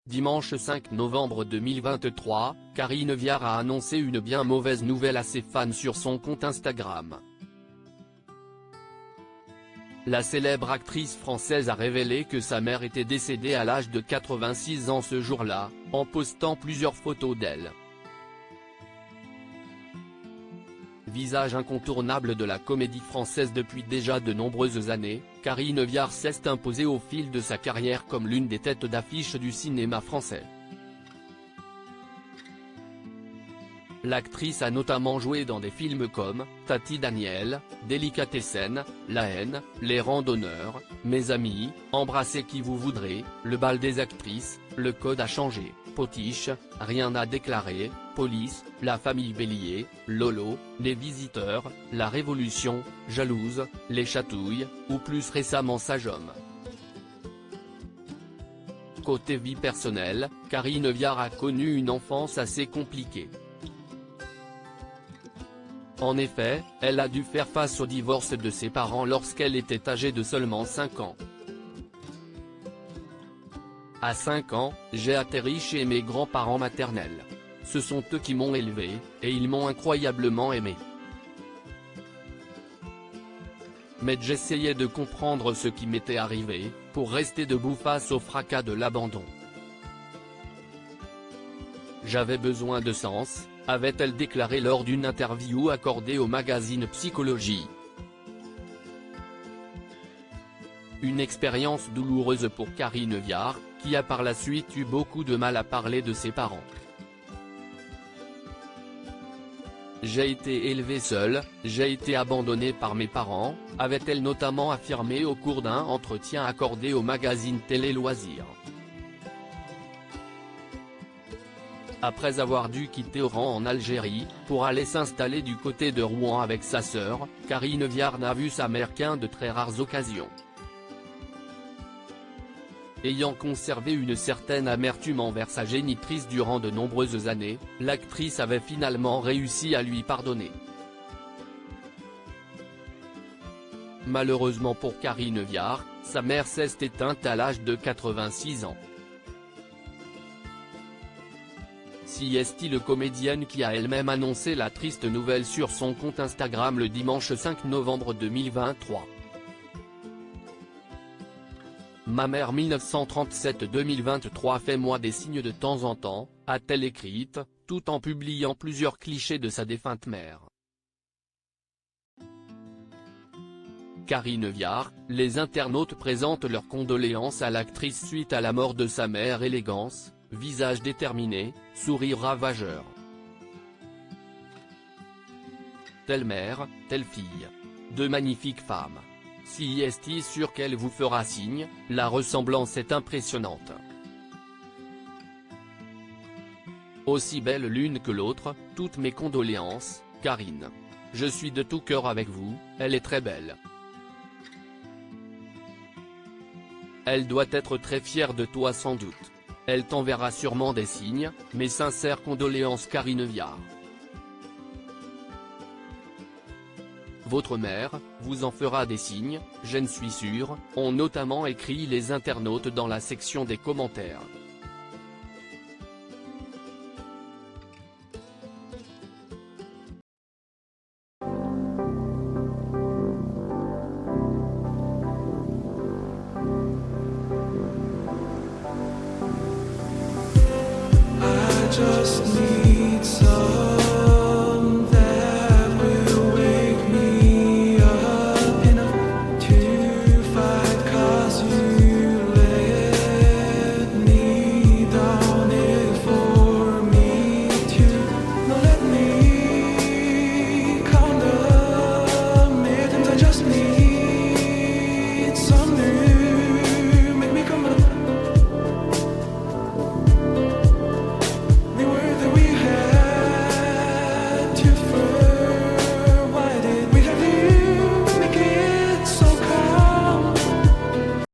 Dimanche 5 novembre 2023, Karine Viard a annoncé une bien mauvaise nouvelle à ses fans sur son compte Instagram. La célèbre actrice française a révélé que sa mère était décédée à l'âge de 86 ans ce jour-là, en postant plusieurs photos d'elle. Visage incontournable de la comédie française depuis déjà de nombreuses années, Karine Viard s'est imposée au fil de sa carrière comme l'une des têtes d'affiche du cinéma français. L'actrice a notamment joué dans des films comme Tati Daniel, Délicatessen, La haine, Les randonneurs, Mes amis, Embrassez qui vous voudrez, Le bal des actrices, Le code a changé, Potiche, Rien à déclarer, Police, La famille Bélier, Lolo, Les visiteurs, La révolution, Jalouse, Les chatouilles, ou plus récemment Sage homme. Côté vie personnelle, Karine Viard a connu une enfance assez compliquée. En effet, elle a dû faire face au divorce de ses parents lorsqu'elle était âgée de seulement 5 ans. À 5 ans, j'ai atterri chez mes grands-parents maternels. Ce sont eux qui m'ont élevé, et ils m'ont incroyablement aimé. Mais j'essayais de comprendre ce qui m'était arrivé, pour rester debout face au fracas de l'abandon. J'avais besoin de sens, avait-elle déclaré lors d'une interview accordée au magazine Psychologie. Une expérience douloureuse pour Karine Viard, qui a par la suite eu beaucoup de mal à parler de ses parents. J'ai été élevée seule, j'ai été abandonnée par mes parents, avait-elle notamment affirmé au cours d'un entretien accordé au magazine Télé Loisirs. Après avoir dû quitter Oran en Algérie, pour aller s'installer du côté de Rouen avec sa sœur, Karine Viard n'a vu sa mère qu'un de très rares occasions. Ayant conservé une certaine amertume envers sa génitrice durant de nombreuses années, l'actrice avait finalement réussi à lui pardonner. Malheureusement pour Karine Viard, sa mère s'est éteinte à l'âge de 86 ans. Si est-il comédienne qui a elle-même annoncé la triste nouvelle sur son compte Instagram le dimanche 5 novembre 2023. Ma mère 1937-2023 fait-moi des signes de temps en temps, a-t-elle écrite, tout en publiant plusieurs clichés de sa défunte mère. Karine Viard, les internautes présentent leurs condoléances à l'actrice suite à la mort de sa mère. Élégance, visage déterminé, sourire ravageur. Telle mère, telle fille. Deux magnifiques femmes. Si est sûr qu'elle vous fera signe, la ressemblance est impressionnante. Aussi belle l'une que l'autre, toutes mes condoléances, Karine. Je suis de tout cœur avec vous, elle est très belle. Elle doit être très fière de toi sans doute. Elle t'enverra sûrement des signes, mes sincères condoléances Karine Viard. Votre mère, vous en fera des signes, je ne suis sûr, ont notamment écrit les internautes dans la section des commentaires. Just